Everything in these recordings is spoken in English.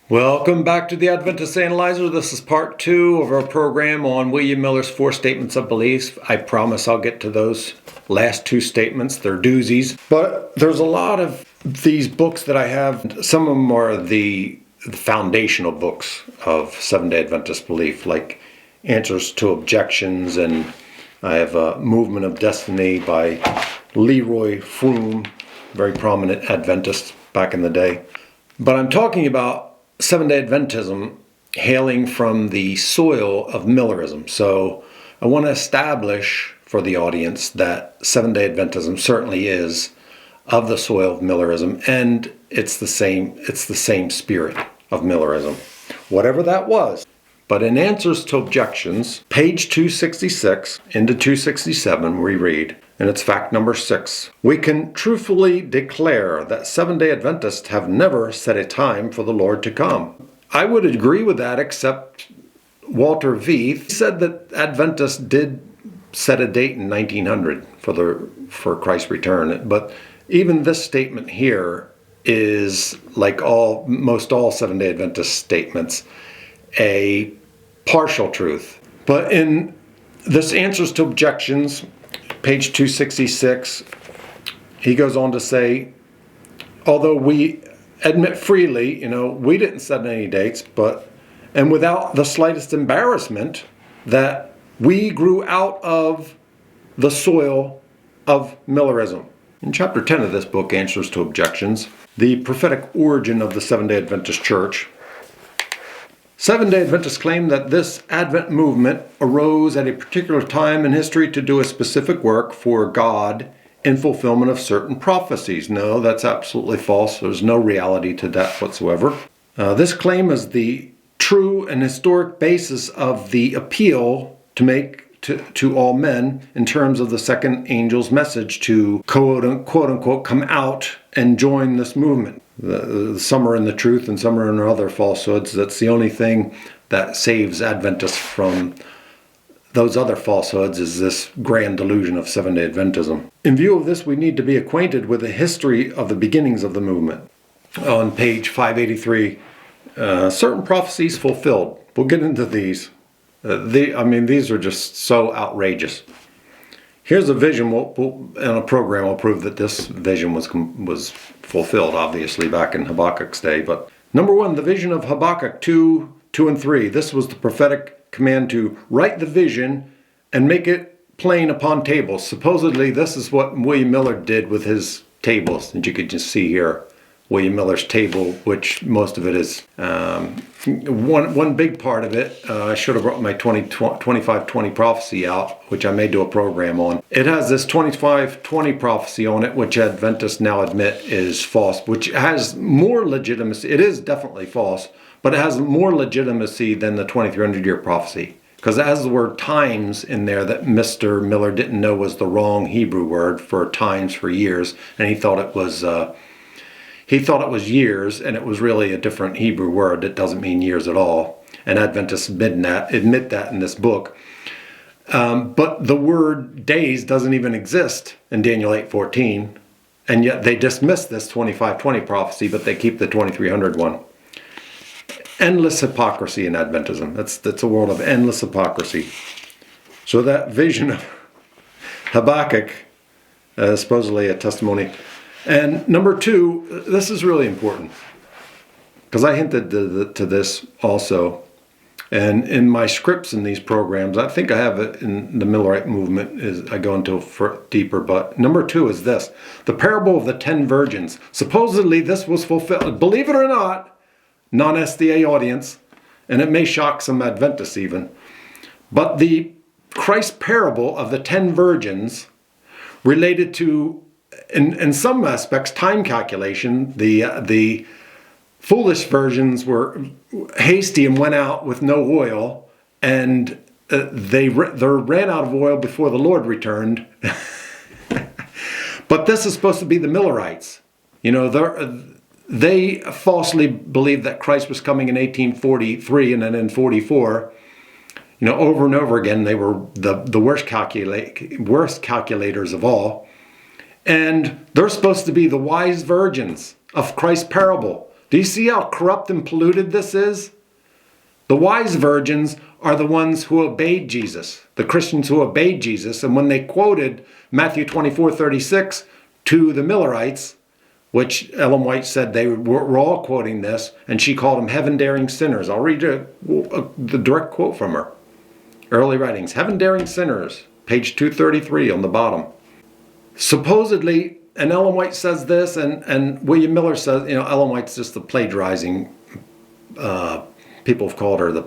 Welcome back to the Adventist Analyzer. This is part 2 of our program on William Miller's 4 Statements of Belief. I promise I'll get to those last 2 statements. They're doozies. But there's a lot of these books that I have. Some of them are the foundational books of Seventh-day Adventist belief, like Answers to Objections, and I have a Movement of Destiny by Leroy Froom, very prominent Adventist back in the day. But I'm talking about Seventh-day Adventism hailing from the soil of Millerism. So I want to establish for the audience that Seventh-day Adventism certainly is of the soil of Millerism, and it's the same spirit of Millerism, whatever that was. But in Answers to Objections, page 266 into 267, we read, and it's fact number 6. We can truthfully declare that Seventh-day Adventists have never set a time for the Lord to come. I would agree with that, except Walter Veith said that Adventists did set a date in 1900 for Christ's return. But even this statement here is, like most all Seventh-day Adventist statements, a partial truth. But in this Answers to Objections, page 266, he goes on to say, although we admit freely, we didn't set any dates, and without the slightest embarrassment, that we grew out of the soil of Millerism. In chapter 10 of this book, Answers to Objections, the prophetic origin of the Seventh-day Adventist Church, Seventh-day Adventists claim that this Advent movement arose at a particular time in history to do a specific work for God in fulfillment of certain prophecies. No, that's absolutely false. There's no reality to that whatsoever. This claim is the true and historic basis of the appeal to make to all men in terms of the second angel's message to quote unquote come out and join this movement. Some are in the truth and some are in other falsehoods. That's the only thing that saves Adventists from those other falsehoods, is this grand delusion of Seventh-day Adventism. In view of this, we need to be acquainted with the history of the beginnings of the movement. On page 583, certain prophecies fulfilled. We'll get into these. These are just so outrageous. Here's a vision. In a program, we'll prove that this vision was fulfilled, obviously, back in Habakkuk's day. But number 1, the vision of Habakkuk 2 and 3. This was the prophetic command to write the vision and make it plain upon tables. Supposedly, this is what William Miller did with his tables. And you could just see here William Miller's table, which most of it is one big part of it. I should have brought my 25-20 prophecy out, which I may do a program on. It has this 25-20 prophecy on it, which Adventists now admit is false, which has more legitimacy. It is definitely false, but it has more legitimacy than the 2300-year prophecy, because it has the word times in there that Mr. Miller didn't know was the wrong Hebrew word for times for years, and he thought it was years, and it was really a different Hebrew word that doesn't mean years at all. And Adventists admit that in this book. But the word days doesn't even exist in Daniel 8:14, and yet they dismiss this 25-20 prophecy, but they keep the 2300 one. Endless hypocrisy in Adventism. That's a world of endless hypocrisy. So that vision of Habakkuk, supposedly a testimony. And number 2, this is really important, because I hinted to this also. And in my scripts in these programs, I think I have it in the Millerite movement, I go into deeper. But number 2 is this: the parable of the 10 virgins. Supposedly this was fulfilled. Believe it or not, non-SDA audience, and it may shock some Adventists even, but the Christ parable of the 10 virgins related to, in some aspects, time calculation. The foolish virgins were hasty and went out with no oil, and they ran out of oil before the Lord returned. But this is supposed to be the Millerites. They falsely believed that Christ was coming in 1843 and then in 44. Over and over again, they were the worst calculators of all. And they're supposed to be the wise virgins of Christ's parable. Do you see how corrupt and polluted this is? The wise virgins are the ones who obeyed Jesus, the Christians who obeyed Jesus. And when they quoted Matthew 24:36 to the Millerites, which Ellen White said they were all quoting this, and she called them heaven-daring sinners. I'll read the direct quote from her. Early writings, heaven-daring sinners, page 233 on the bottom. Supposedly, and Ellen White says this, and William Miller says, Ellen White's just the plagiarizing, people have called her the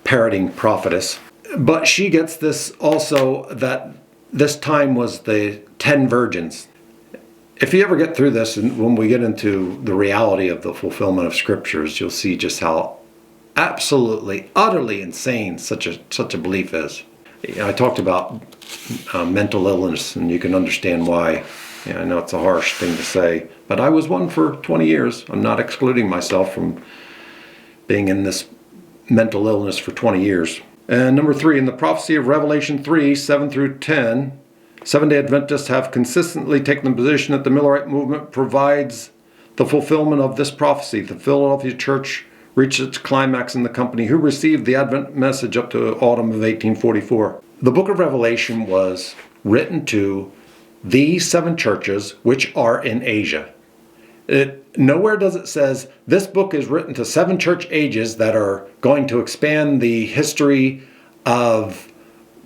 parroting prophetess. But she gets this also, that this time was the 10 virgins. If you ever get through this, and when we get into the reality of the fulfillment of scriptures, you'll see just how absolutely, utterly insane such a belief is. I talked about mental illness, and you can understand why. I know it's a harsh thing to say, but I was one for 20 years. I'm not excluding myself from being in this mental illness for 20 years. And number 3, in the prophecy of Revelation 3, 7 through 10, Seventh-day Adventists have consistently taken the position that the Millerite movement provides the fulfillment of this prophecy. The Philadelphia church reached its climax in the company who received the Advent message up to autumn of 1844. The book of Revelation was written to these 7 churches which are in Asia. Nowhere does it says this book is written to 7 church ages that are going to expand the history of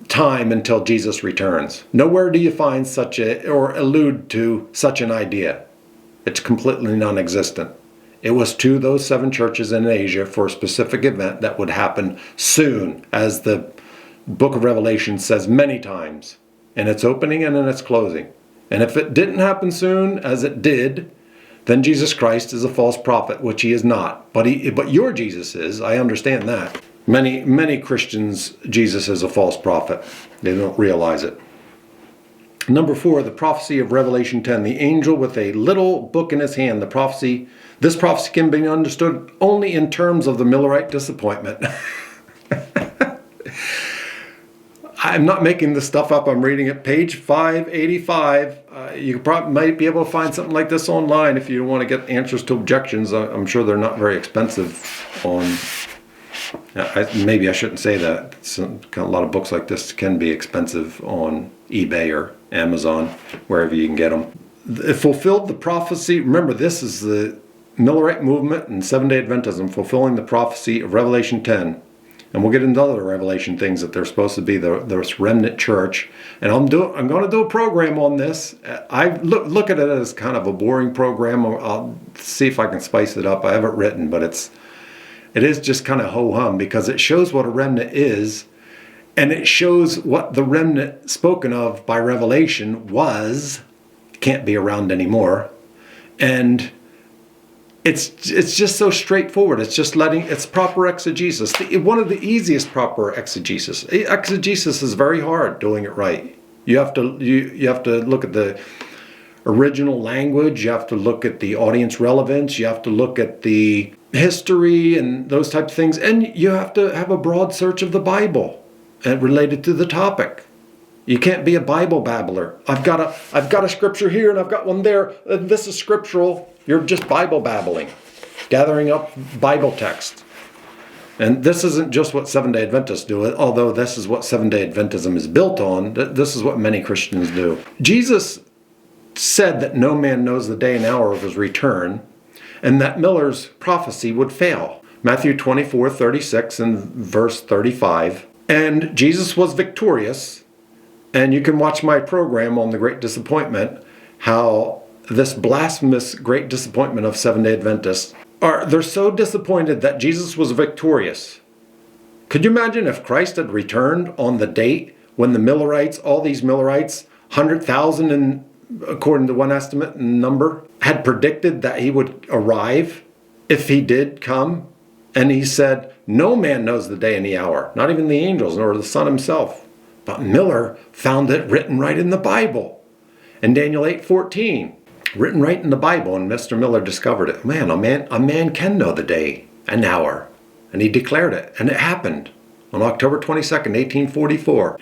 time until Jesus returns. Nowhere do you find such or allude to such an idea. It's completely non-existent. It was to those 7 churches in Asia for a specific event that would happen soon, as the book of Revelation says many times, in its opening and in its closing. And if it didn't happen soon, as it did, then Jesus Christ is a false prophet, which he is not. But your Jesus is. I understand that. Many Christians, Jesus is a false prophet. They don't realize it. Number 4, the prophecy of Revelation 10. The angel with a little book in his hand. This prophecy can be understood only in terms of the Millerite disappointment. I'm not making this stuff up. I'm reading it, page 585. You might be able to find something like this online if you want to get answers to objections. I'm sure they're not very expensive on... maybe I shouldn't say that. A lot of books like this can be expensive on eBay or Amazon, wherever you can get them. It fulfilled the prophecy. Remember, this is the Millerite movement and Seventh-day Adventism fulfilling the prophecy of Revelation 10. And we'll get into other Revelation things that they're supposed to be this remnant church. And I'm going to do a program on this. I look at it as kind of a boring program. I'll see if I can spice it up. I haven't written, but it is just kind of ho-hum, because it shows what a remnant is, and it shows what the remnant spoken of by Revelation can't be around anymore. And it's just so straightforward. It's proper exegesis. One of the easiest proper exegesis. Exegesis is very hard, doing it right. You have to look at the original language. You have to look at the audience relevance. You have to look at the history and those types of things. And you have to have a broad search of the Bible and related to the topic. You can't be a Bible babbler. I've got a scripture here and I've got one there. This is scriptural. You're just Bible babbling, gathering up Bible text. And this isn't just what Seventh-day Adventists do, although this is what Seventh-day Adventism is built on. This is what many Christians do. Jesus said that no man knows the day and hour of his return, and that Miller's prophecy would fail. Matthew 24:36 and verse 35. And Jesus was victorious. And you can watch my program on the Great Disappointment, how this blasphemous great disappointment of Seventh-day Adventists they're so disappointed that Jesus was victorious. Could you imagine if Christ had returned on the date when the Millerites, all these Millerites, 100,000 according to one estimate number, had predicted that he would arrive if he did come? And he said, no man knows the day and the hour, not even the angels nor the Son himself. But Miller found it written right in the Bible. In Daniel 8:14, written right in the Bible, and Mr. Miller discovered it. Man, a man can know the day and hour. And he declared it, and it happened on October 22nd, 1844.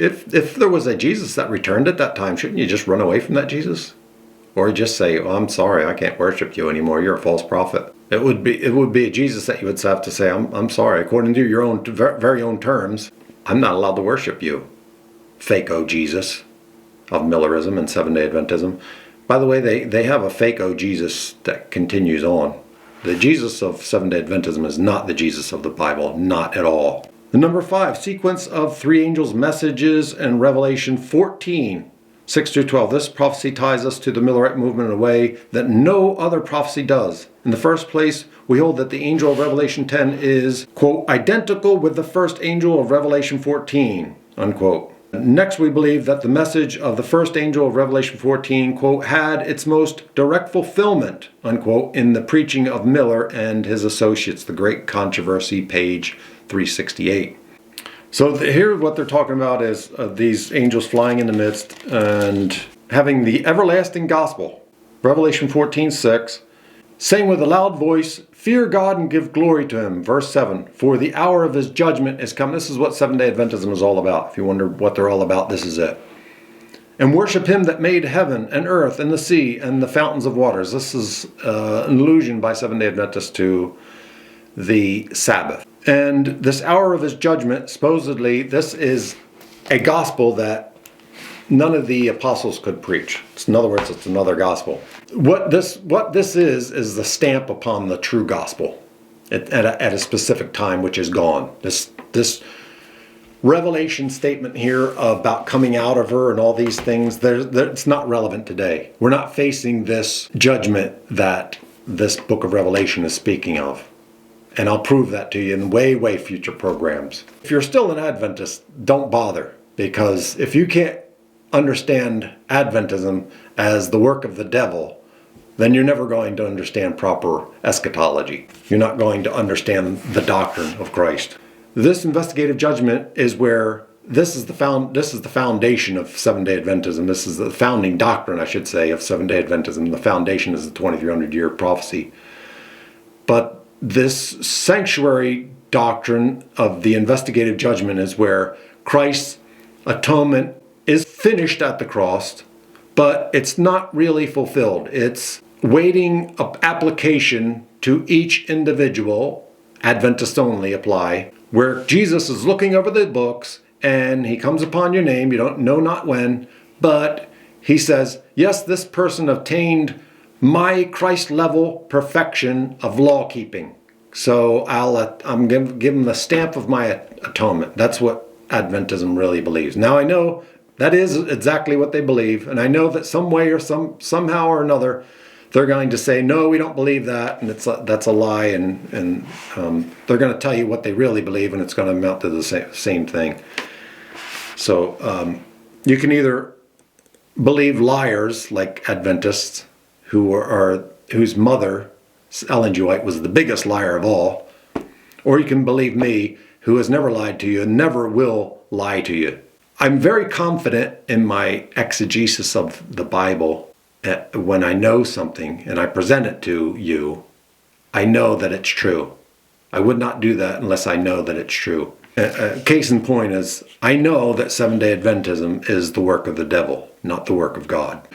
If there was a Jesus that returned at that time, shouldn't you just run away from that Jesus? Or just say, well, I'm sorry, I can't worship you anymore. You're a false prophet. It would be Jesus that you would have to say, I'm sorry, according to your own very own terms, I'm not allowed to worship you. Fake-o Jesus of Millerism and Seventh-day Adventism. By the way, they have a fake-o Jesus that continues on. The Jesus of Seventh-day Adventism is not the Jesus of the Bible, not at all. The number 5, sequence of 3 angels' messages in Revelation 14, 6 through 12. This prophecy ties us to the Millerite movement in a way that no other prophecy does. In the first place, we hold that the angel of Revelation 10 is, quote, identical with the first angel of Revelation 14, unquote. Next, we believe that the message of the first angel of Revelation 14, quote, had its most direct fulfillment, unquote, in the preaching of Miller and his associates, The Great Controversy, page 368. So here what they're talking about is these angels flying in the midst and having the everlasting gospel. Revelation 14:6, saying with a loud voice, fear God and give glory to him. Verse 7, for the hour of his judgment is come. This is what Seventh-day Adventism is all about. If you wonder what they're all about, this is it. And worship him that made heaven and earth and the sea and the fountains of waters. This is an allusion by Seventh-day Adventists to the Sabbath. And this hour of his judgment, supposedly, this is a gospel that none of the apostles could preach. In other words, it's another gospel. What this is the stamp upon the true gospel at a specific time, which is gone. This revelation statement here about coming out of her and all these things, it's not relevant today. We're not facing this judgment that this book of Revelation is speaking of. And I'll prove that to you in way future programs. If you're still an Adventist, don't bother. Because if you can't understand Adventism as the work of the devil, then you're never going to understand proper eschatology. You're not going to understand the doctrine of Christ. This investigative judgment is where this is the foundation of Seventh-day Adventism. This is the founding doctrine, I should say, of Seventh-day Adventism. The foundation is the 2300-year prophecy. But this sanctuary doctrine of the investigative judgment is where Christ's atonement is finished at the cross, but it's not really fulfilled. It's waiting application to each individual, Adventists only apply, where Jesus is looking over the books and he comes upon your name, you don't know not when, but he says, yes, this person obtained my Christ-level perfection of law-keeping. So I'm give him the stamp of my atonement. That's what Adventism really believes. Now I know that is exactly what they believe, and I know that some way or somehow or another, they're going to say, no, we don't believe that, and that's a lie, and they're going to tell you what they really believe, and it's going to amount to the same thing. So you can either believe liars like Adventists, whose mother, Ellen G. White, was the biggest liar of all, or you can believe me, who has never lied to you and never will lie to you. I'm very confident in my exegesis of the Bible. When I know something and I present it to you, I know that it's true. I would not do that unless I know that it's true. Case in point is, I know that Seventh-day Adventism is the work of the devil, not the work of God.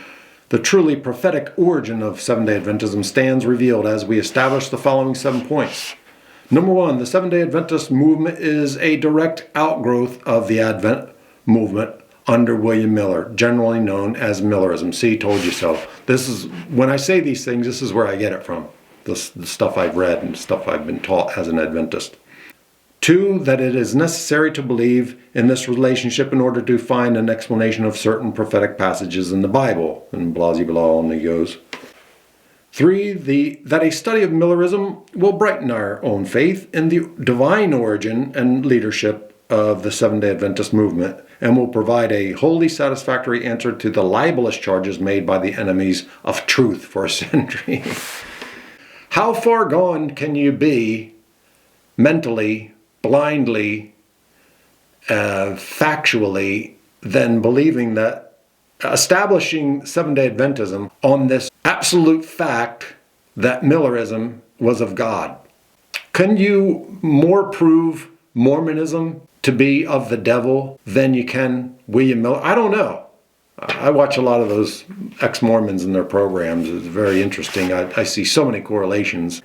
The truly prophetic origin of Seventh-day Adventism stands revealed as we establish the following 7 points. Number 1, the Seventh-day Adventist movement is a direct outgrowth of the Advent movement under William Miller, generally known as Millerism. See, told you so. This is, when I say these things, this is where I get it from. The stuff I've read and stuff I've been taught as an Adventist. 2, that it is necessary to believe in this relationship in order to find an explanation of certain prophetic passages in the Bible. And blah, blah, blah, on it goes. 3, that a study of Millerism will brighten our own faith in the divine origin and leadership of the Seventh-day Adventist movement and will provide a wholly satisfactory answer to the libelous charges made by the enemies of truth for a century. How far gone can you be mentally, blindly, factually, than believing that establishing Seventh-day Adventism on this absolute fact that Millerism was of God? Can you more prove Mormonism to be of the devil than you can William Miller? I don't know. I watch a lot of those ex-Mormons in their programs. It's very interesting. I see so many correlations.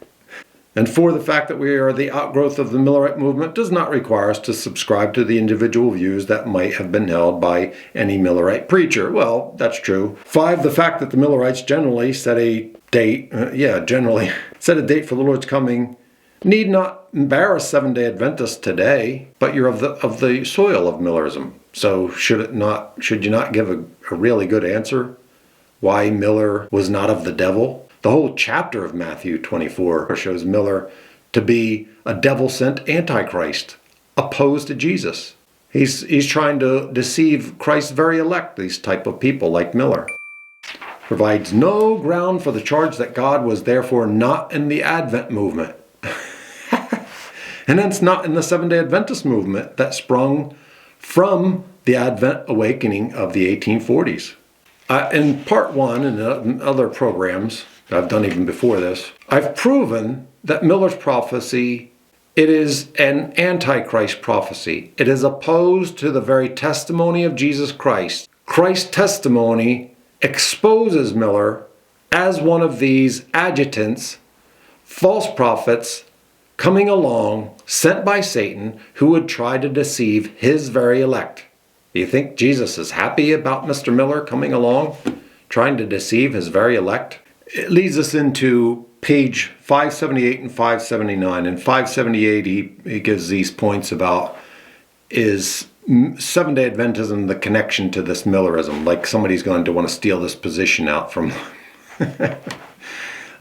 And for the fact that we are the outgrowth of the Millerite movement does not require us to subscribe to the individual views that might have been held by any Millerite preacher. Well, that's true. 5, the fact that the Millerites generally set a date, set a date for the Lord's coming need not embarrass Seventh-day Adventists today, but you're of the soil of Millerism. So should you not give a really good answer why Miller was not of the devil? The whole chapter of Matthew 24 shows Miller to be a devil-sent antichrist, opposed to Jesus. He's trying to deceive Christ's very elect, these type of people like Miller. Provides no ground for the charge that God was therefore not in the Advent movement. And hence not in the Seventh-day Adventist movement that sprung from the Advent awakening of the 1840s. In part 1 and other programs I've done even before this, I've proven that Miller's prophecy, it is an antichrist prophecy. It is opposed to the very testimony of Jesus Christ. Christ's testimony exposes Miller as one of these adjutants, false prophets, coming along, sent by Satan, who would try to deceive his very elect. Do you think Jesus is happy about Mr. Miller coming along, trying to deceive his very elect? It leads us into page 578 and 579. In 578, he gives these points about is Seventh-day Adventism the connection to this Millerism, like somebody's going to want to steal this position out from...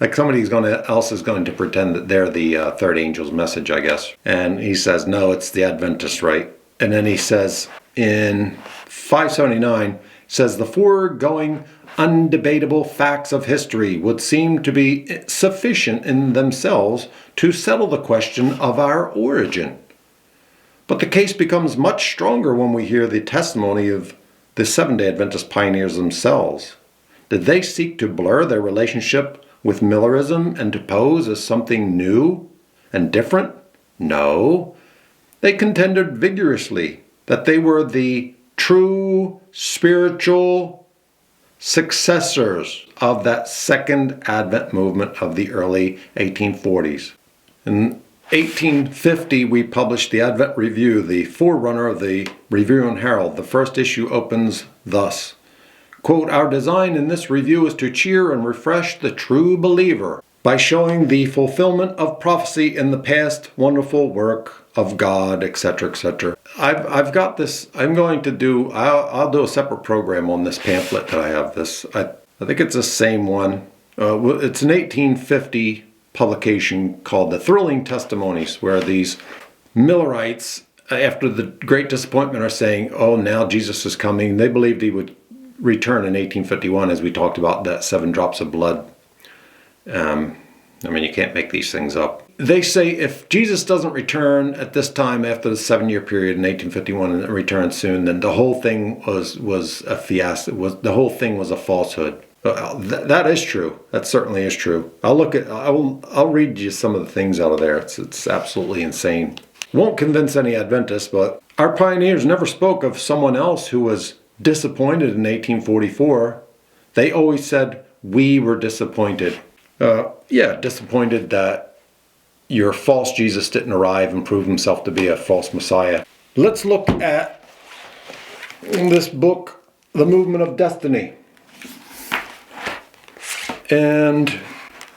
like somebody else is going to pretend that they're the third angel's message, I guess. And he says, no, it's the Adventist, right? And then he says in 579, says the foregoing undebatable facts of history would seem to be sufficient in themselves to settle the question of our origin. But the case becomes much stronger when we hear the testimony of the Seventh-day Adventist pioneers themselves. Did they seek to blur their relationship with Millerism and to pose as something new and different? No. They contended vigorously that they were the true spiritual successors of that second Advent movement of the early 1840s. In 1850, we published the Advent Review, the forerunner of the Review and Herald. The first issue opens thus. Quote, our design in this review is to cheer and refresh the true believer by showing the fulfillment of prophecy in the past wonderful work of God, etc., etc. I've got this. I'll do a separate program on this pamphlet that I have. I think it's the same one. It's an 1850 publication called The Thrilling Testimonies, where these Millerites, after the great disappointment, are saying, oh, now Jesus is coming. They believed he would return in 1851, as we talked about, that 7 drops of blood. You can't make these things up. They say if Jesus doesn't return at this time after the 7-year period in 1851 and return soon, then the whole thing was a fiasco. The whole thing was a falsehood. That is true. That certainly is true. I'll read you some of the things out of there. It's absolutely insane. Won't convince any Adventists, but our pioneers never spoke of someone else who was disappointed in 1844. They always said, we were disappointed. Disappointed that your false Jesus didn't arrive and prove himself to be a false Messiah. Let's look at in this book, The Movement of Destiny. And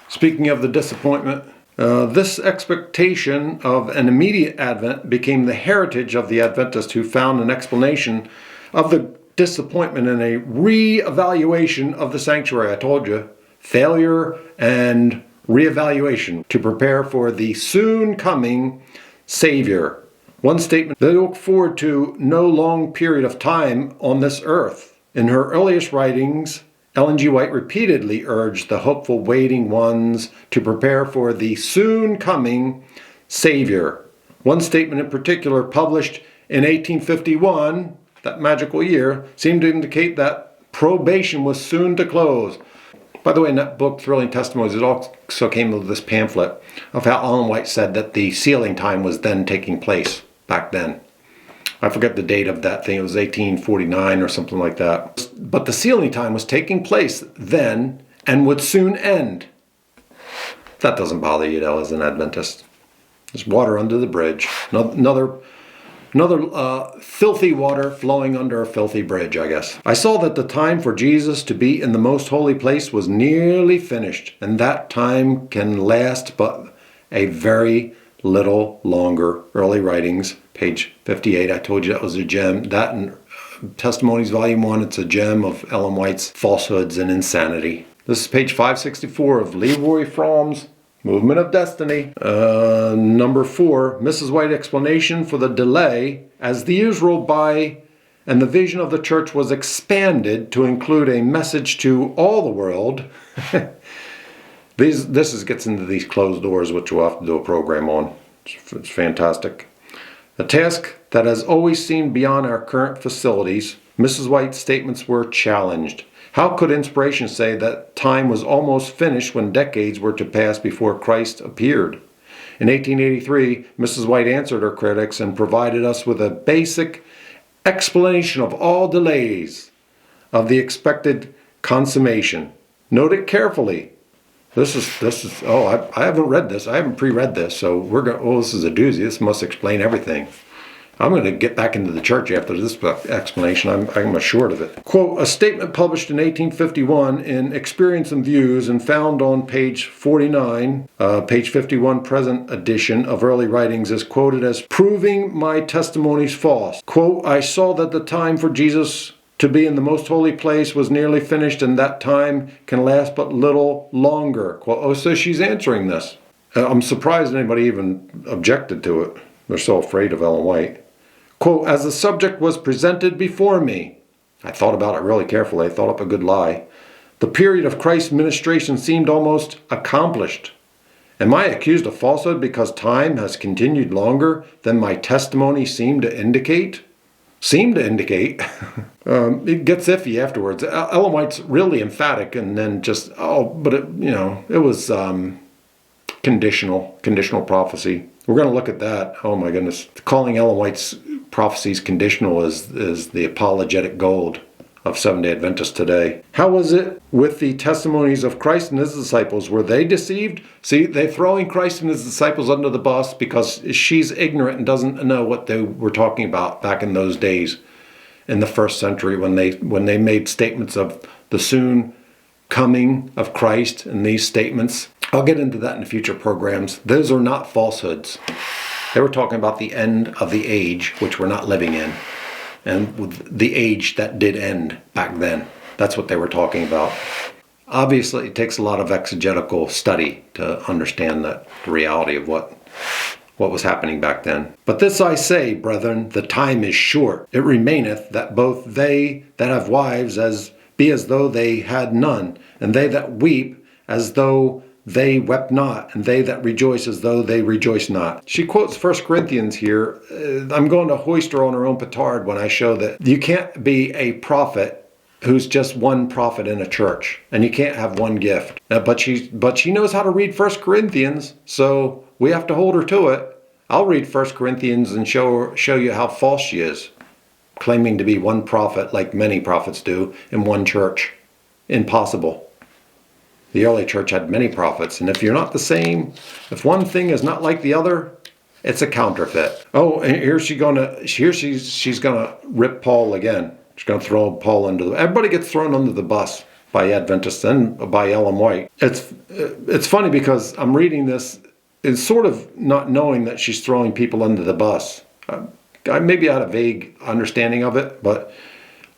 speaking of the disappointment, this expectation of an immediate advent became the heritage of the Adventists, who found an explanation of the disappointment in a re-evaluation of the sanctuary. I told you, failure and re-evaluation to prepare for the soon coming Savior. One statement, they look forward to no long period of time on this earth. In her earliest writings, Ellen G. White repeatedly urged the hopeful waiting ones to prepare for the soon coming Savior. One statement in particular, published in 1851, that magical year, seemed to indicate that probation was soon to close. By the way, in that book, Thrilling Testimonies, it also came with this pamphlet of how Ellen White said that the sealing time was then taking place back then. I forget the date of that thing. It was 1849 or something like that. But the sealing time was taking place then and would soon end. That doesn't bother you, though, as an Adventist. There's water under the bridge. Another filthy water flowing under a filthy bridge, I guess. I saw that the time for Jesus to be in the most holy place was nearly finished, and that time can last but a very little longer. Early Writings, page 58. I told you that was a gem. That and Testimonies, Volume 1, it's a gem of Ellen White's falsehoods and insanity. This is page 564 of Leroy Fromm's Movement of Destiny. Number 4, Mrs. White explanation for the delay. As the years rolled by and the vision of the church was expanded to include a message to all the world. This gets into these closed doors, which we'll have to do a program on. It's fantastic. A task that has always seemed beyond our current facilities. Mrs. White's statements were challenged. How could inspiration say that time was almost finished when decades were to pass before Christ appeared? In 1883, Mrs. White answered her critics and provided us with a basic explanation of all delays of the expected consummation. Note it carefully. This is. I haven't read this. I haven't pre-read this, so we're going. Oh, this is a doozy. This must explain everything. I'm going to get back into the church after this explanation. I'm assured of it. Quote, a statement published in 1851 in Experience and Views and found on page 49, page 51, present edition of Early Writings is quoted as proving my testimonies false. Quote, I saw that the time for Jesus to be in the most holy place was nearly finished, and that time can last but little longer. Quote, oh, so she's answering this. I'm surprised anybody even objected to it. They're so afraid of Ellen White. Quote, as the subject was presented before me, I thought about it really carefully. I thought up a good lie. The period of Christ's ministration seemed almost accomplished. Am I accused of falsehood because time has continued longer than my testimony seemed to indicate? Seemed to indicate. It gets iffy afterwards. Ellen White's really emphatic, and then just, it was conditional prophecy. We're going to look at that. Oh my goodness. Calling Ellen White's prophecies conditional is the apologetic gold of Seventh-day Adventists today. How was it with the testimonies of Christ and his disciples? Were they deceived? See, they're throwing Christ and his disciples under the bus because she's ignorant and doesn't know what they were talking about back in those days in the first century when they made statements of the soon coming of Christ and these statements. I'll get into that in future programs. Those are not falsehoods. They were talking about the end of the age, which we're not living in, and the age that did end back then. That's what they were talking about. Obviously, it takes a lot of exegetical study to understand the reality of what was happening back then. But this I say, brethren, the time is short. It remaineth that both they that have wives be as though they had none, and they that weep as though they wept not, and they that rejoice as though they rejoice not. She quotes 1 Corinthians here. I'm going to hoist her on her own petard when I show that you can't be a prophet who's just one prophet in a church, and you can't have one gift. But she knows how to read 1 Corinthians, so we have to hold her to it. I'll read 1 Corinthians and show you how false she is, claiming to be one prophet like many prophets do in one church. Impossible. The early church had many prophets, and if you're not the same, if one thing is not like the other, it's a counterfeit. Oh, and she's gonna rip Paul again. She's gonna throw Paul under the. Everybody gets thrown under the bus by Adventists and by Ellen White. It's funny because I'm reading this, it's sort of not knowing that she's throwing people under the bus. I maybe had a vague understanding of it, but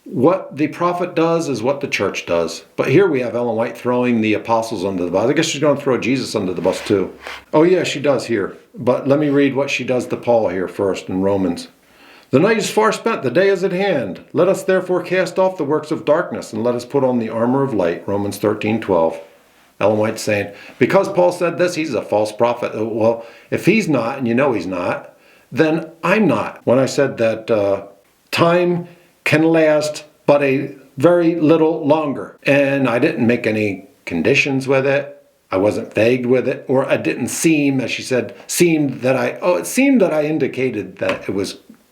what the prophet does is what the church does. But here we have Ellen White throwing the apostles under the bus. I guess she's going to throw Jesus under the bus too. Oh yeah, she does here. But let me read what she does to Paul here first in Romans. The night is far spent, the day is at hand. Let us therefore cast off the works of darkness, and let us put on the armor of light. Romans 13:12. Ellen White's saying, because Paul said this, he's a false prophet. Well, if he's not, and you know he's not, then I'm not. When I said that time can last but a very little longer. And I didn't make any conditions with it. I wasn't vague with it. Or I didn't seem, as she said, it seemed that I indicated that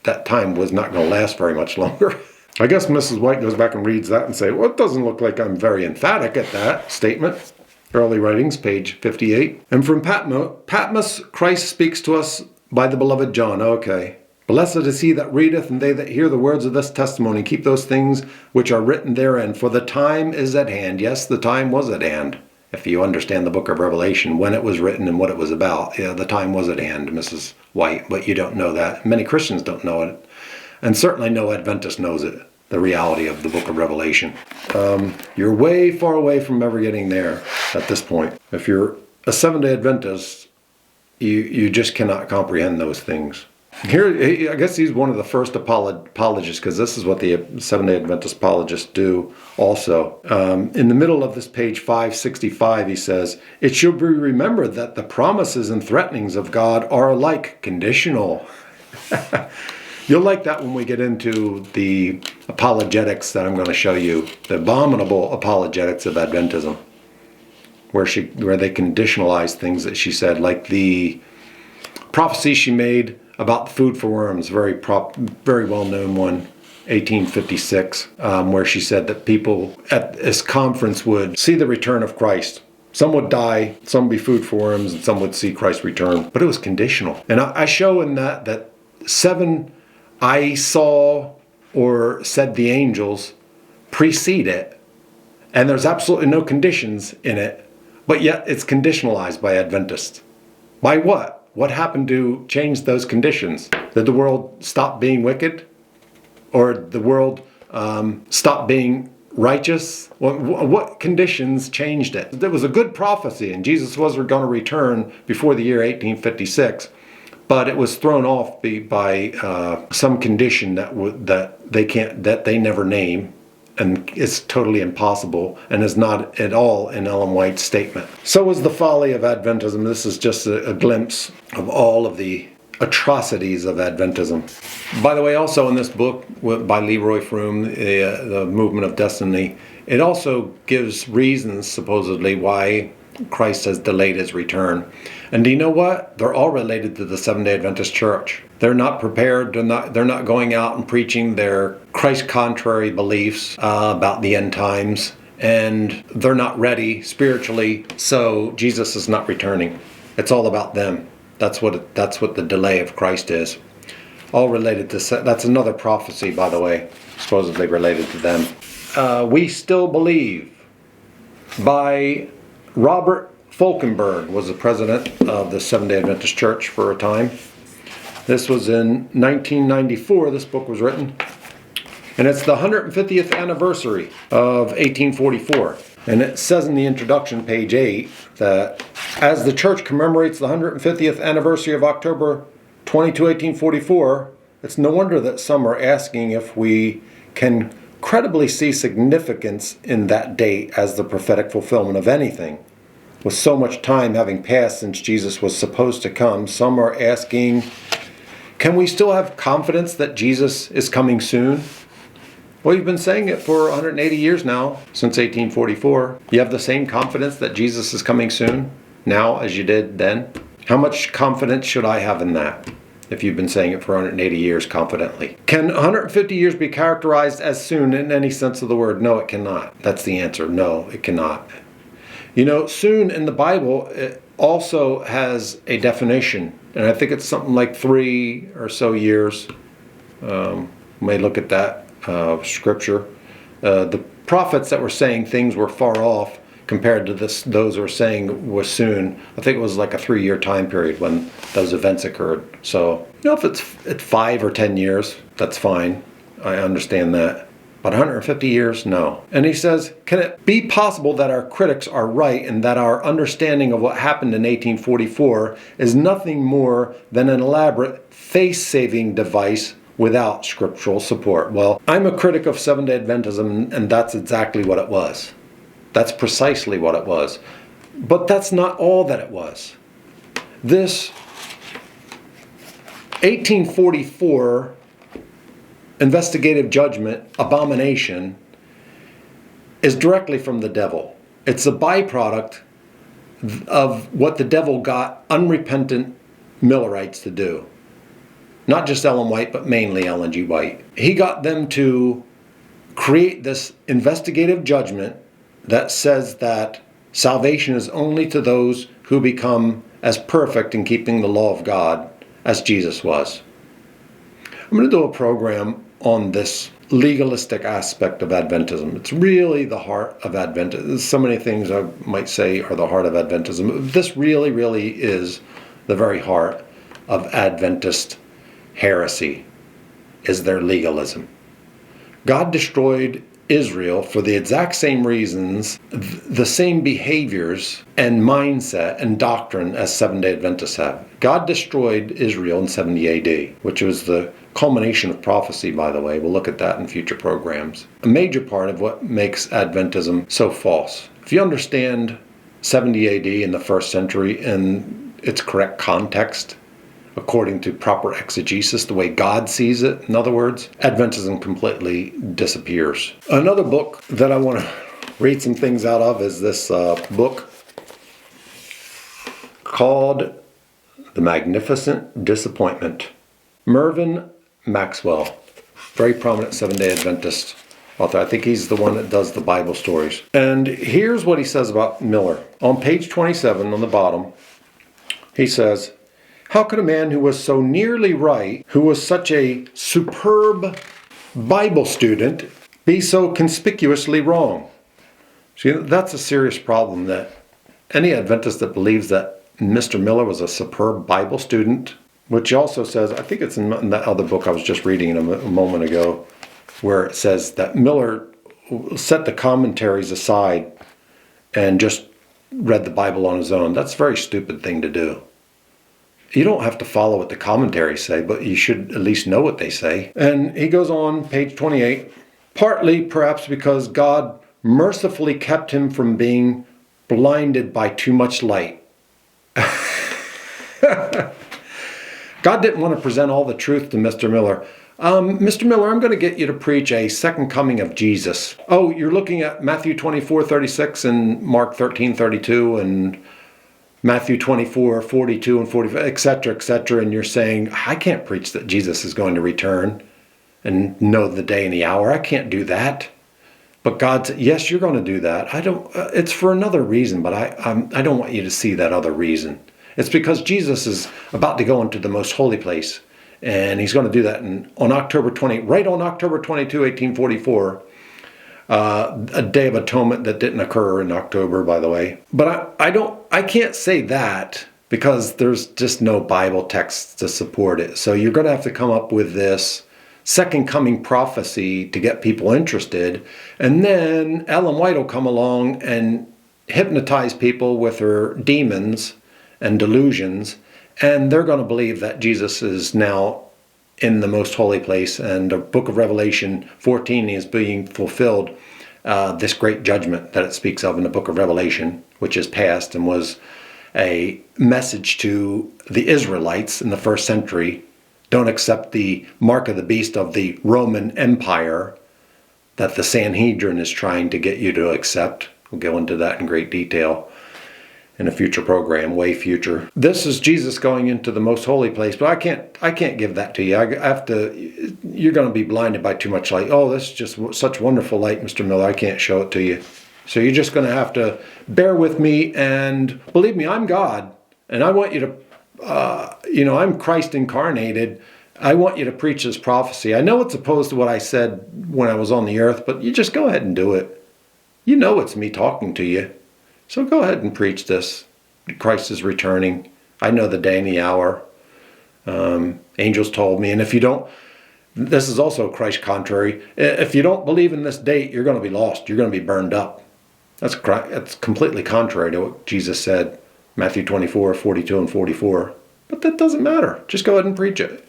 that time was not going to last very much longer. I guess Mrs. White goes back and reads that and say, well, it doesn't look like I'm very emphatic at that statement. Early Writings, page 58. And from Patmos, Christ speaks to us by the beloved John. Okay. Blessed is he that readeth, and they that hear the words of this testimony, keep those things which are written therein. For the time is at hand. Yes, the time was at hand. If you understand the book of Revelation, when it was written and what it was about, yeah, the time was at hand, Mrs. White. But you don't know that. Many Christians don't know it. And certainly no Adventist knows it, the reality of the book of Revelation. You're way far away from ever getting there at this point. If you're a Seventh-day Adventist, you just cannot comprehend those things. Here, I guess he's one of the first apologists, because this is what the Seventh-day Adventist apologists do also. In the middle of this page 565, he says, it should be remembered that the promises and threatenings of God are alike conditional. You'll like that when we get into the apologetics that I'm going to show you, the abominable apologetics of Adventism, where they conditionalize things that she said, like the prophecy she made about the food for worms, very well-known one, 1856, where she said that people at this conference would see the return of Christ. Some would die, some would be food for worms, and some would see Christ return. But it was conditional. And I show in that 7 I saw, or said the angels, precede it. And there's absolutely no conditions in it, but yet it's conditionalized by Adventists. By what? What happened to change those conditions? Did the world stop being wicked? Or the world stop being righteous? What conditions changed it? There was a good prophecy, and Jesus was going to return before the year 1856. But it was thrown off by some condition that they never name, and it's totally impossible, and is not at all in Ellen White's statement. So is the folly of Adventism. This is just a glimpse of all of the atrocities of Adventism. By the way, also in this book by Leroy Froom, The Movement of Destiny, it also gives reasons, supposedly, why Christ has delayed his return. And do you know what? They're all related to the Seventh-day Adventist Church. They're not prepared. They're not going out and preaching their Christ-contrary beliefs about the end times. And they're not ready spiritually, so Jesus is not returning. It's all about them. That's what the delay of Christ is. All related to, that's another prophecy, by the way, supposedly related to them. We still believe, by Robert Falkenberg was the president of the Seventh-day Adventist Church for a time. This was in 1994, this book was written. And it's the 150th anniversary of 1844. And it says in the introduction, page 8, that as the church commemorates the 150th anniversary of October 22, 1844, it's no wonder that some are asking if we can credibly see significance in that date as the prophetic fulfillment of anything. With so much time having passed since Jesus was supposed to come, some are asking, can we still have confidence that Jesus is coming soon? Well, you've been saying it for 180 years now, since 1844. You have the same confidence that Jesus is coming soon now as you did then? How much confidence should I have in that, if you've been saying it for 180 years confidently? Can 150 years be characterized as soon in any sense of the word? No, it cannot. That's the answer. No, it cannot. You know, soon in the Bible, it also has a definition, and I think it's something like 3 or so years. May look at that scripture. The prophets that were saying things were far off compared to those who were saying was soon. I think it was like a 3-year time period when those events occurred. So, you know, if it's at 5 or 10 years, that's fine. I understand that. But 150 years, no. And he says, can it be possible that our critics are right and that our understanding of what happened in 1844 is nothing more than an elaborate face-saving device without scriptural support? Well, I'm a critic of Seventh-day Adventism, and that's exactly what it was. That's precisely what it was. But that's not all that it was. This 1844 investigative judgment abomination is directly from the devil. It's a byproduct of what the devil got unrepentant Millerites to do. not just Ellen White, but mainly Ellen G. White. He got them to create this investigative judgment that says that salvation is only to those who become as perfect in keeping the law of God as Jesus was. I'm going to do a program on this legalistic aspect of Adventism. It's really the heart of Adventism. There's so many things I might say are the heart of Adventism. This really, really is the very heart of Adventist heresy, is their legalism. God destroyed Israel for the exact same reasons, the same behaviors and mindset and doctrine as Seventh-day Adventists have. God destroyed Israel in 70 AD, which was the culmination of prophecy, by the way. We'll look at that in future programs. A major part of what makes Adventism so false. If you understand 70 AD in the first century in its correct context, according to proper exegesis, the way God sees it, in other words, Adventism completely disappears. Another book that I want to read some things out of is this book called The Magnificent Disappointment. Mervyn Maxwell, very prominent Seventh-day Adventist author. I think he's the one that does the Bible stories. And here's what he says about Miller. On page 27 on the bottom, he says, "How could a man who was so nearly right, who was such a superb Bible student, be so conspicuously wrong?" See, that's a serious problem, that any Adventist that believes that Mr. Miller was a superb Bible student, which also says, I think it's in that other book I was just reading a moment ago, where it says that Miller set the commentaries aside and just read the Bible on his own. That's a very stupid thing to do. You don't have to follow what the commentaries say, but you should at least know what they say. And he goes on, page 28, partly perhaps because God mercifully kept him from being blinded by too much light. God didn't want to present all the truth to Mr. Miller. Mr. Miller, I'm going to get you to preach a second coming of Jesus. Oh, you're looking at Matthew 24:36 and Mark 13:32 and Matthew 24:42 and 45, etc., and you're saying, I can't preach that Jesus is going to return and know the day and the hour. I can't do that. But God said, yes, you're going to do that. It's for another reason, but I don't want you to see that other reason. It's because Jesus is about to go into the most holy place, and he's going to do that on October 22, 1844. A Day of Atonement that didn't occur in October, by the way. But I can't say that because there's just no Bible text to support it. So you're going to have to come up with this second coming prophecy to get people interested. And then Ellen White will come along and hypnotize people with her demons and delusions. And they're going to believe that Jesus is now in the most holy place, and the book of Revelation 14 is being fulfilled, this great judgment that it speaks of in the book of Revelation, which is past and was a message to the Israelites in the first century. Don't accept the mark of the beast of the Roman Empire that the Sanhedrin is trying to get you to accept. We'll go into that in great detail in a future program, way future. This is Jesus going into the most holy place, but I can't give that to you. I have to. You're going to be blinded by too much light. Oh, this is just such wonderful light, Mr. Miller. I can't show it to you. So you're just going to have to bear with me, and believe me, I'm God, and I want you to, I'm Christ incarnated. I want you to preach this prophecy. I know it's opposed to what I said when I was on the earth, but you just go ahead and do it. You know it's me talking to you. So go ahead and preach this. Christ is returning. I know the day and the hour. Angels told me. And if you don't, this is also Christ contrary. If you don't believe in this date, you're going to be lost. You're going to be burned up. That's completely contrary to what Jesus said, Matthew 24:42 and 44. But that doesn't matter. Just go ahead and preach it.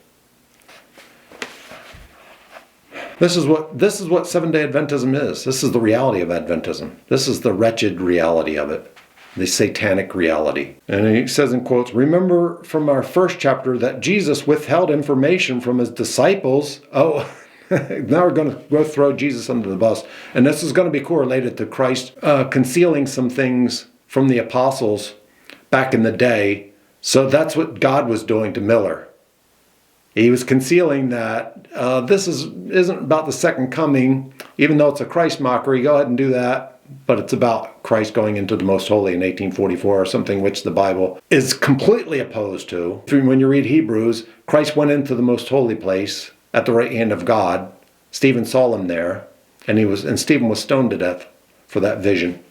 This is what Seventh-day Adventism is. This is the reality of Adventism. This is the wretched reality of it, the satanic reality. And he says in quotes, remember from our first chapter that Jesus withheld information from his disciples. Oh, now we're going to go throw Jesus under the bus. And this is going to be correlated to Christ concealing some things from the apostles back in the day. So that's what God was doing to Miller. He was concealing that this isn't about the second coming, even though it's a Christ mockery. Go ahead and do that. But it's about Christ going into the most holy in 1844, or something which the Bible is completely opposed to. When you read Hebrews, Christ went into the most holy place at the right hand of God. Stephen saw him there, and Stephen was stoned to death for that vision.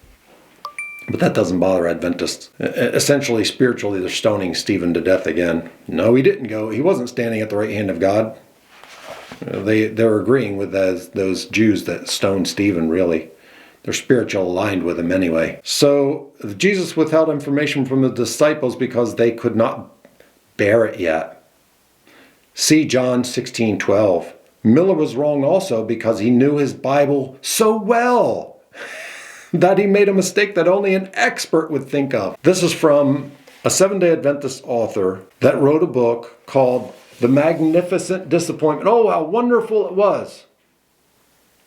But that doesn't bother Adventists. Essentially, spiritually, they're stoning Stephen to death again. No, he didn't go. He wasn't standing at the right hand of God. They're agreeing with those Jews that stoned Stephen, really. They're spiritual aligned with him anyway. So Jesus withheld information from the disciples because they could not bear it yet. See John 16:12. Miller was wrong also because he knew his Bible so well that he made a mistake that only an expert would think of. This is from a Seventh-day Adventist author that wrote a book called The Magnificent Disappointment. Oh, how wonderful it was.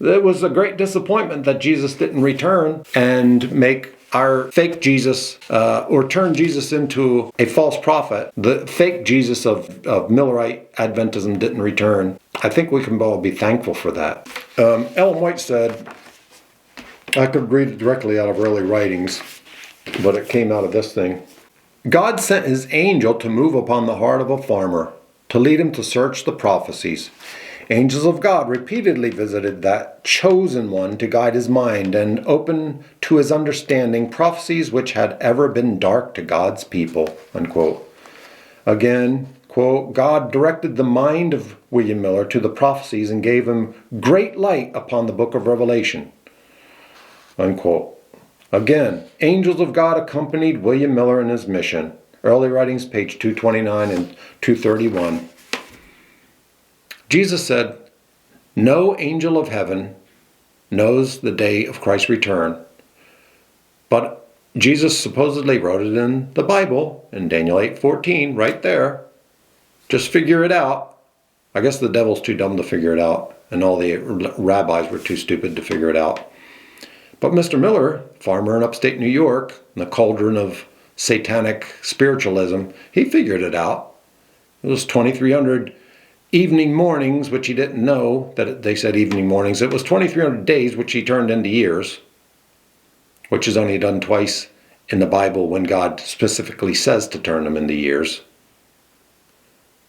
It was a great disappointment that Jesus didn't return and make our fake Jesus, or turn Jesus into a false prophet. The fake Jesus of Millerite Adventism didn't return. I think we can all be thankful for that. Ellen White said, I could read it directly out of early writings, but it came out of this thing. God sent his angel to move upon the heart of a farmer, to lead him to search the prophecies. Angels of God repeatedly visited that chosen one to guide his mind and open to his understanding prophecies which had ever been dark to God's people, unquote. Again, quote, God directed the mind of William Miller to the prophecies and gave him great light upon the book of Revelation, unquote. Again, angels of God accompanied William Miller in his mission. Early writings, page 229 and 231. Jesus said, no angel of heaven knows the day of Christ's return. But Jesus supposedly wrote it in the Bible, in Daniel 8:14, right there. Just figure it out. I guess the devil's too dumb to figure it out, and all the rabbis were too stupid to figure it out. But Mr. Miller, farmer in upstate New York, in the cauldron of satanic spiritualism, he figured it out. It was 2,300 evening mornings, which he didn't know that they said evening mornings. It was 2,300 days, which he turned into years, which is only done twice in the Bible when God specifically says to turn them into years.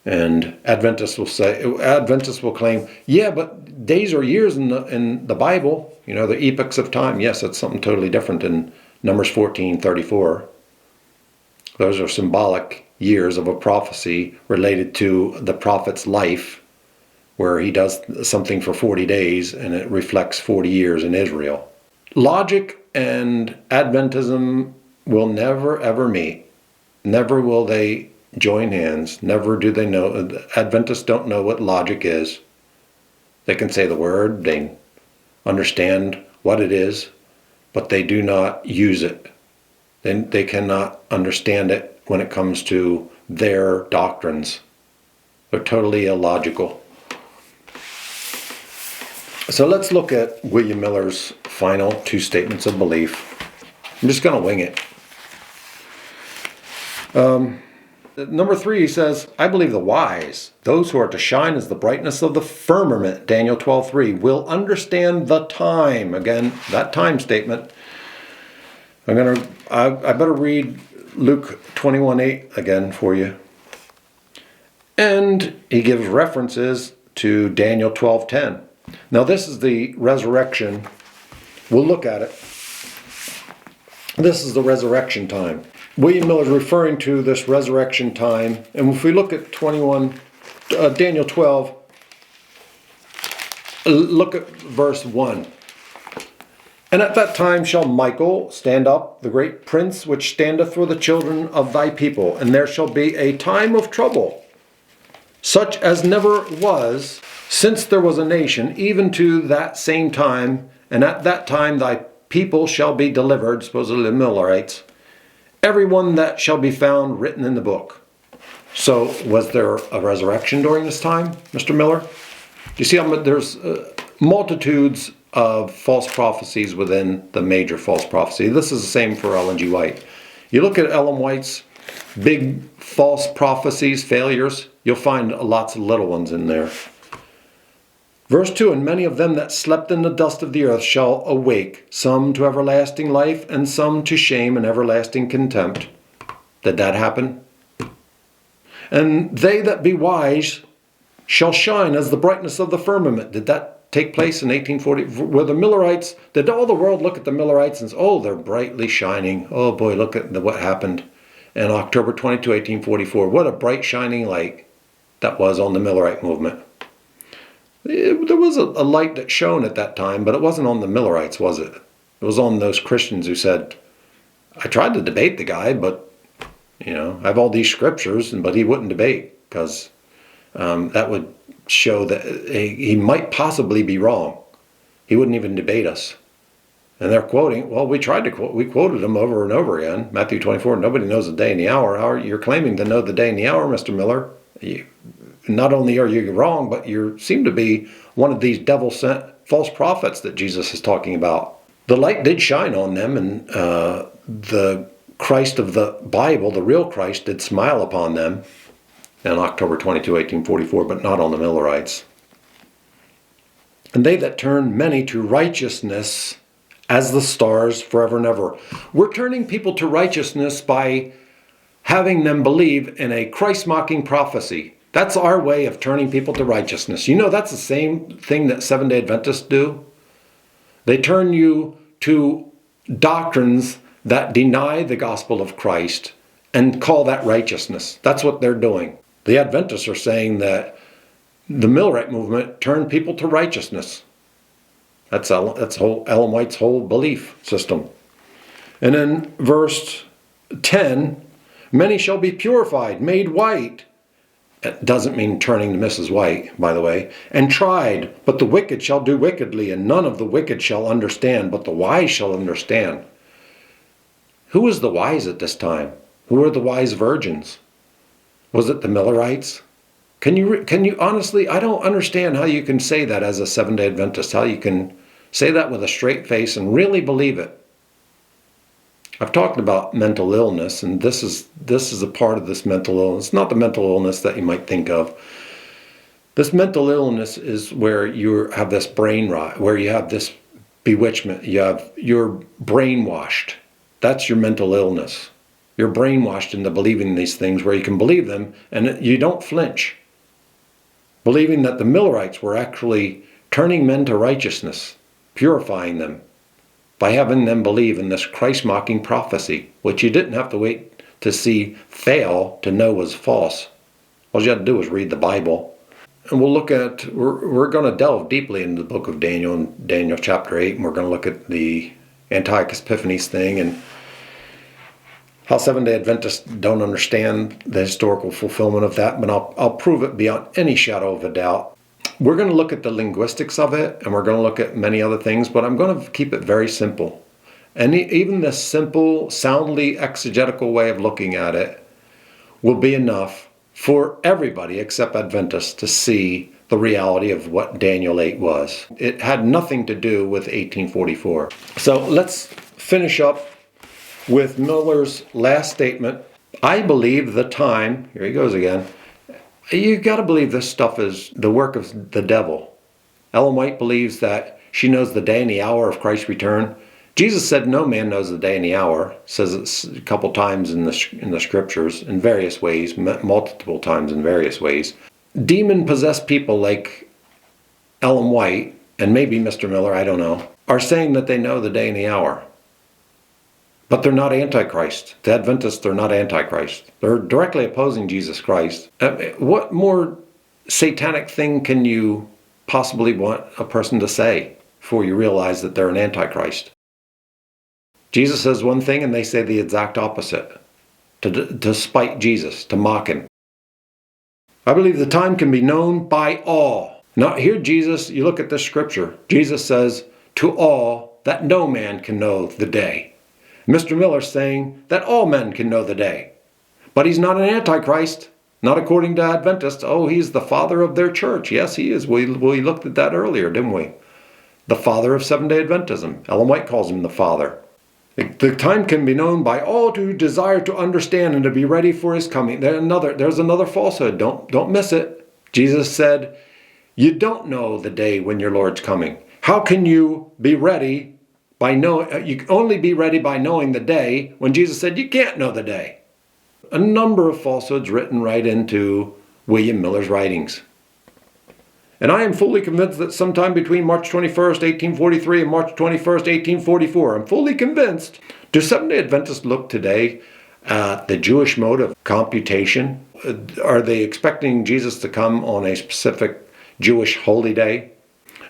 And Adventists will claim, yeah, but days or years in the Bible, the epochs of time. Yes, that's something totally different in Numbers 14:34. Those are symbolic years of a prophecy related to the prophet's life, where he does something for 40 days and it reflects 40 years in Israel. Logic and Adventism will never ever meet. Never will they join hands. Never do they know. Adventists don't know what logic is. They can say the word, they understand what it is, but they do not use it. They cannot understand it when it comes to their doctrines. They're totally illogical. So let's look at William Miller's final two statements of belief. I'm just going to wing it. Number 3, he says, I believe the wise, those who are to shine as the brightness of the firmament, Daniel 12:3, will understand the time. Again, that time statement. I better read Luke 21:8 again for you. And he gives references to Daniel 12:10. Now this is the resurrection. We'll look at it. This is the resurrection time. William Miller is referring to this resurrection time. And if we look at Daniel 12, look at verse 1. And at that time shall Michael stand up, the great prince which standeth for the children of thy people, and there shall be a time of trouble, such as never was since there was a nation, even to that same time. And at that time thy people shall be delivered, supposedly the Millerites, every one that shall be found written in the book. So was there a resurrection during this time, Mr. Miller? You see, there's multitudes of false prophecies within the major false prophecy. This is the same for Ellen G. White. You look at Ellen White's big false prophecies, failures, you'll find lots of little ones in there. Verse 2, and many of them that slept in the dust of the earth shall awake, some to everlasting life, and some to shame and everlasting contempt. Did that happen? And they that be wise shall shine as the brightness of the firmament. Did that take place in 1840? Were the Millerites, did all the world look at the Millerites and say, oh, they're brightly shining. Oh boy, look at what happened in October 22, 1844. What a bright shining light that was on the Millerite movement. There was a light that shone at that time, but it wasn't on the Millerites, was it? It was on those Christians who said, I tried to debate the guy, but, I have all these scriptures, but he wouldn't debate, because that would show that he might possibly be wrong. He wouldn't even debate us. And they're quoting, well, we quoted him over and over again, Matthew 24, nobody knows the day and the hour. You're claiming to know the day and the hour, Mr. Miller. Not only are you wrong, but you seem to be one of these devil-sent false prophets that Jesus is talking about. The light did shine on them, and the Christ of the Bible, the real Christ, did smile upon them on October 22, 1844, but not on the Millerites. And they that turn many to righteousness as the stars forever and ever. We're turning people to righteousness by having them believe in a Christ-mocking prophecy. That's our way of turning people to righteousness. That's the same thing that Seventh-day Adventists do. They turn you to doctrines that deny the gospel of Christ and call that righteousness. That's what they're doing. The Adventists are saying that the Millerite movement turned people to righteousness. That's Ellen White's whole belief system. And then verse 10, many shall be purified, made white. It doesn't mean turning to Mrs. White, by the way. And tried, but the wicked shall do wickedly, and none of the wicked shall understand, but the wise shall understand. Who was the wise at this time? Who were the wise virgins? Was it the Millerites? Can you honestly, I don't understand how you can say that as a Seventh-day Adventist, how you can say that with a straight face and really believe it. I've talked about mental illness, and this is a part of this mental illness. Not the mental illness that you might think of. This mental illness is where you have this brain rot, where you have this bewitchment. You're brainwashed. That's your mental illness. You're brainwashed into believing these things where you can believe them and you don't flinch. Believing that the Millerites were actually turning men to righteousness, purifying them, by having them believe in this Christ-mocking prophecy, which you didn't have to wait to see fail to know was false. All you had to do was read the Bible. And we're going to delve deeply into the book of Daniel, in Daniel chapter 8, and we're going to look at the Antiochus Epiphanes thing, and how Seventh-day Adventists don't understand the historical fulfillment of that, but I'll prove it beyond any shadow of a doubt. We're going to look at the linguistics of it, and we're going to look at many other things, but I'm going to keep it very simple. And even this simple, soundly exegetical way of looking at it will be enough for everybody except Adventists to see the reality of what Daniel 8 was. It had nothing to do with 1844. So let's finish up with Miller's last statement. I believe the time, here he goes again, you got to believe this stuff is the work of the devil. Ellen White believes that she knows the day and the hour of Christ's return. Jesus said no man knows the day and the hour. Says it a couple times in the scriptures in various ways, multiple times in various ways. Demon-possessed people like Ellen White, and maybe Mr. Miller, I don't know, are saying that they know the day and the hour. But they're not Antichrist. The Adventists, they're not Antichrist. They're directly opposing Jesus Christ. What more satanic thing can you possibly want a person to say before you realize that they're an Antichrist? Jesus says one thing and they say the exact opposite. To spite Jesus, to mock him. I believe the time can be known by all. Now here Jesus, you look at this scripture. Jesus says, to all that no man can know the day. Mr. Miller's saying that all men can know the day. But he's not an Antichrist, not according to Adventists. Oh, he's the father of their church. Yes, he is. We looked at that earlier, didn't we? The father of Seventh-day Adventism. Ellen White calls him the father. The time can be known by all who desire to understand and to be ready for his coming. There's another falsehood. Don't miss it. Jesus said, you don't know the day when your Lord's coming. How can you be ready you can only be ready by knowing the day, when Jesus said you can't know the day? A number of falsehoods written right into William Miller's writings. And I am fully convinced that sometime between March 21st, 1843 and March 21st, 1844, I'm fully convinced. Do Seventh-day Adventists look today at the Jewish mode of computation? Are they expecting Jesus to come on a specific Jewish holy day?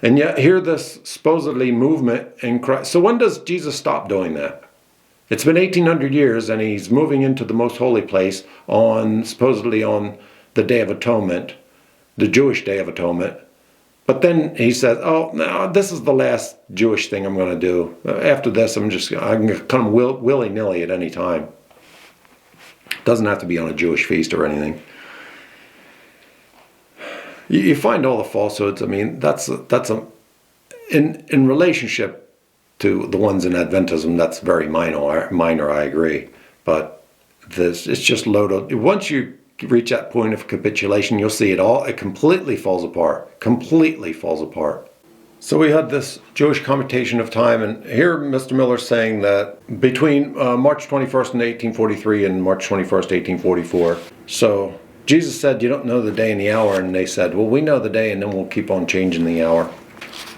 And yet here this supposedly movement in Christ. So when does Jesus stop doing that? It's been 1800 years and he's moving into the most holy place supposedly on the Day of Atonement, the Jewish Day of Atonement. But then he says, oh, no, this is the last Jewish thing I'm going to do. After this, I can come willy-nilly at any time. Doesn't have to be on a Jewish feast or anything. You find all the falsehoods. I mean, in relationship to the ones in Adventism, that's very minor, I agree. But it's just loaded. Once you reach that point of capitulation, you'll see it completely falls apart. So we had this Jewish computation of time, and here Mr. Miller's saying that between March 21st in 1843 and March 21st, 1844. So Jesus said, you don't know the day and the hour, and they said, well, we know the day, and then we'll keep on changing the hour.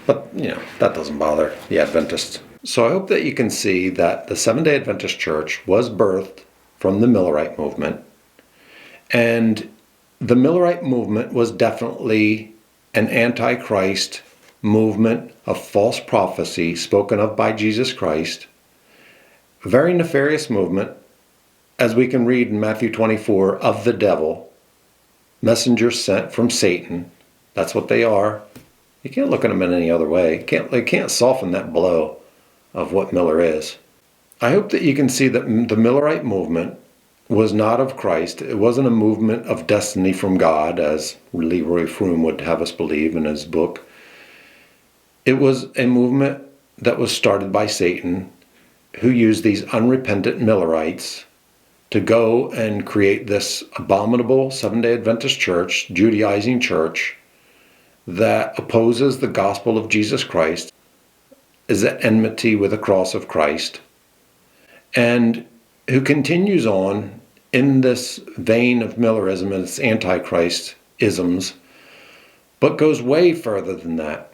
But, that doesn't bother the Adventists. So I hope that you can see that the Seventh-day Adventist Church was birthed from the Millerite movement. And the Millerite movement was definitely an antichrist movement of false prophecy spoken of by Jesus Christ. A very nefarious movement, as we can read in Matthew 24, of the devil, messengers sent from Satan. That's what they are. You can't look at them in any other way. They can't soften that blow of what Miller is. I hope that you can see that the Millerite movement was not of Christ. It wasn't a movement of destiny from God, as Leroy Froome would have us believe in his book. It was a movement that was started by Satan, who used these unrepentant Millerites to go and create this abominable Seventh-day Adventist church, Judaizing church, that opposes the gospel of Jesus Christ, is at enmity with the cross of Christ, and who continues on in this vein of Millerism and its antichrist-isms, but goes way further than that.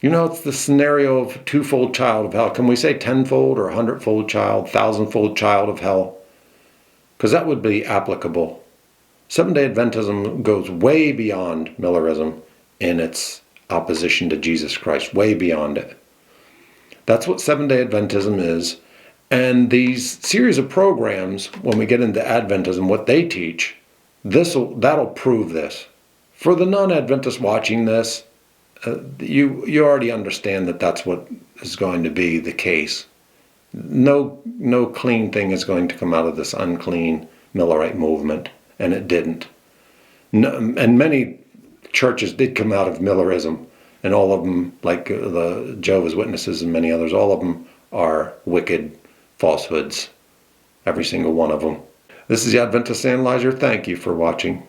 It's the scenario of twofold child of hell. Can we say tenfold or 100-fold child, 1,000-fold child of hell? Because that would be applicable. Seventh-day Adventism goes way beyond Millerism in its opposition to Jesus Christ, way beyond it. That's what Seventh-day Adventism is. And these series of programs, when we get into Adventism, what they teach, that'll prove this. For the non-Adventists watching this, you already understand that that's what is going to be the case. No clean thing is going to come out of this unclean Millerite movement, and it didn't. No, and many churches did come out of Millerism, and all of them, like the Jehovah's Witnesses and many others, all of them are wicked falsehoods, every single one of them. This is the Adventist Analyzer. Thank you for watching.